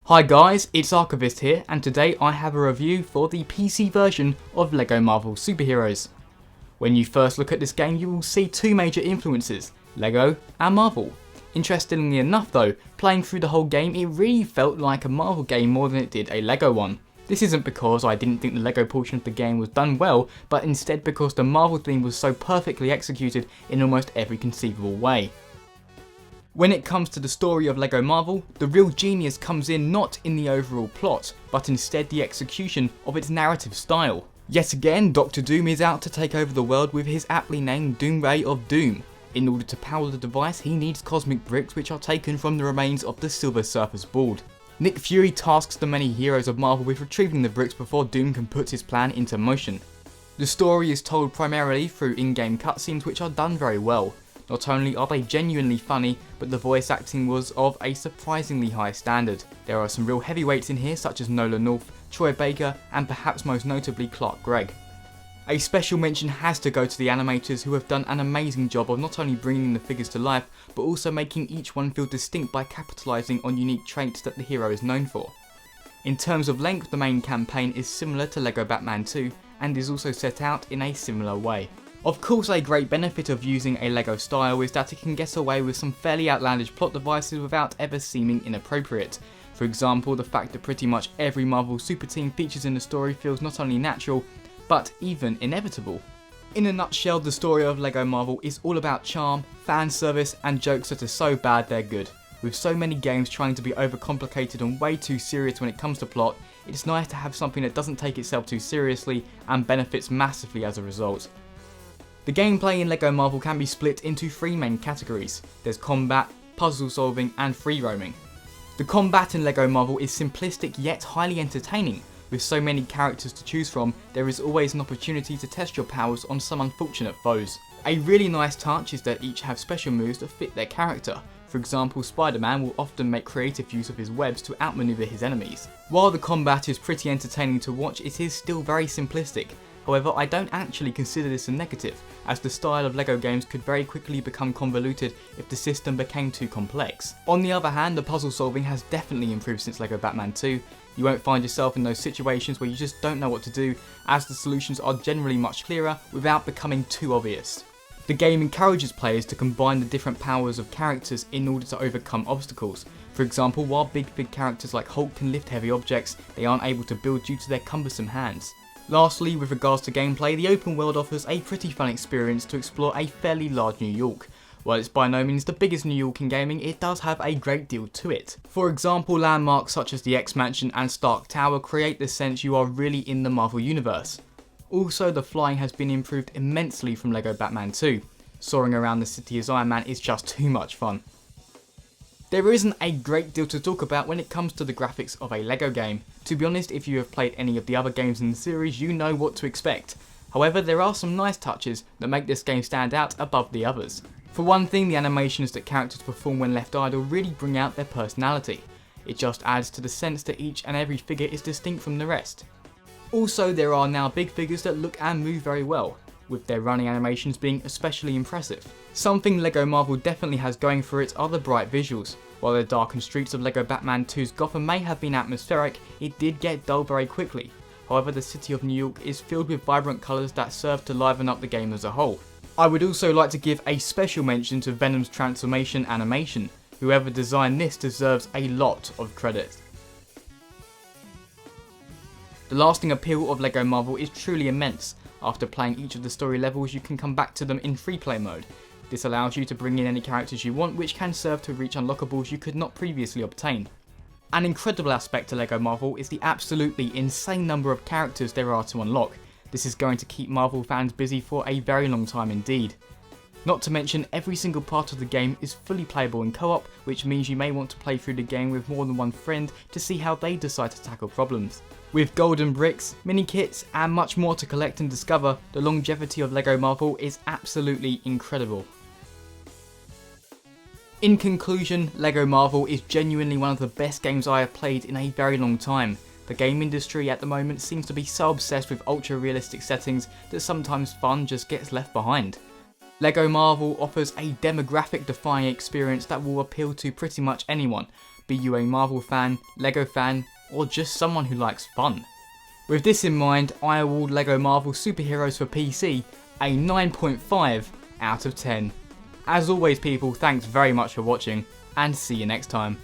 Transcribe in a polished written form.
Hi guys, it's Archivist here, and today I have a review for the PC version of LEGO Marvel Superheroes. When you first look at this game, you will see two major influences, LEGO and Marvel. Interestingly enough though, playing through the whole game, it really felt like a Marvel game more than it did a LEGO one. This isn't because I didn't think the LEGO portion of the game was done well, but instead because the Marvel theme was so perfectly executed in almost every conceivable way. When it comes to the story of LEGO Marvel, the real genius comes in not in the overall plot, but instead the execution of its narrative style. Yet again, Dr. Doom is out to take over the world with his aptly named Doom Ray of Doom. In order to power the device, he needs cosmic bricks which are taken from the remains of the Silver Surfer's board. Nick Fury tasks the many heroes of Marvel with retrieving the bricks before Doom can put his plan into motion. The story is told primarily through in-game cutscenes which are done very well. Not only are they genuinely funny, but the voice acting was of a surprisingly high standard. There are some real heavyweights in here such as Nolan North, Troy Baker, and perhaps most notably Clark Gregg. A special mention has to go to the animators who have done an amazing job of not only bringing the figures to life, but also making each one feel distinct by capitalising on unique traits that the hero is known for. In terms of length, the main campaign is similar to LEGO Batman 2 and is also set out in a similar way. Of course, a great benefit of using a LEGO style is that it can get away with some fairly outlandish plot devices without ever seeming inappropriate. For example, the fact that pretty much every Marvel super team features in the story feels not only natural, but even inevitable. In a nutshell, the story of LEGO Marvel is all about charm, fan service, and jokes that are so bad they're good. With so many games trying to be overcomplicated and way too serious when it comes to plot, it's nice to have something that doesn't take itself too seriously and benefits massively as a result. The gameplay in LEGO Marvel can be split into three main categories. There's combat, puzzle solving, and free roaming. The combat in LEGO Marvel is simplistic yet highly entertaining. With so many characters to choose from, there is always an opportunity to test your powers on some unfortunate foes. A really nice touch is that each have special moves that fit their character. For example, Spider-Man will often make creative use of his webs to outmaneuver his enemies. While the combat is pretty entertaining to watch, it is still very simplistic. However, I don't actually consider this a negative, as the style of LEGO games could very quickly become convoluted if the system became too complex. On the other hand, the puzzle solving has definitely improved since LEGO Batman 2. You won't find yourself in those situations where you just don't know what to do, as the solutions are generally much clearer without becoming too obvious. The game encourages players to combine the different powers of characters in order to overcome obstacles. For example, while big characters like Hulk can lift heavy objects, they aren't able to build due to their cumbersome hands. Lastly, with regards to gameplay, the open world offers a pretty fun experience to explore a fairly large New York. While it's by no means the biggest New York in gaming, it does have a great deal to it. For example, landmarks such as the X-Mansion and Stark Tower create the sense you are really in the Marvel universe. Also, the flying has been improved immensely from LEGO Batman 2. Soaring around the city as Iron Man is just too much fun. There isn't a great deal to talk about when it comes to the graphics of a LEGO game. To be honest, if you have played any of the other games in the series, you know what to expect. However, there are some nice touches that make this game stand out above the others. For one thing, the animations that characters perform when left idle really bring out their personality. It just adds to the sense that each and every figure is distinct from the rest. Also, there are now big figures that look and move very well, with their running animations being especially impressive. Something LEGO Marvel definitely has going for it are the bright visuals. While the darkened streets of LEGO Batman 2's Gotham may have been atmospheric, it did get dull very quickly. However, the city of New York is filled with vibrant colours that serve to liven up the game as a whole. I would also like to give a special mention to Venom's transformation animation. Whoever designed this deserves a lot of credit. The lasting appeal of LEGO Marvel is truly immense. After playing each of the story levels, you can come back to them in free play mode. This allows you to bring in any characters you want, which can serve to reach unlockables you could not previously obtain. An incredible aspect to LEGO Marvel is the absolutely insane number of characters there are to unlock. This is going to keep Marvel fans busy for a very long time indeed. Not to mention, every single part of the game is fully playable in co-op, which means you may want to play through the game with more than one friend to see how they decide to tackle problems. With golden bricks, mini kits, and much more to collect and discover, the longevity of LEGO Marvel is absolutely incredible. In conclusion, LEGO Marvel is genuinely one of the best games I have played in a very long time. The game industry at the moment seems to be so obsessed with ultra realistic settings that sometimes fun just gets left behind. LEGO Marvel offers a demographic defying experience that will appeal to pretty much anyone, be you a Marvel fan, LEGO fan, or just someone who likes fun. With this in mind, I award LEGO Marvel Superheroes for PC a 9.5 out of 10. As always people, thanks very much for watching, and see you next time.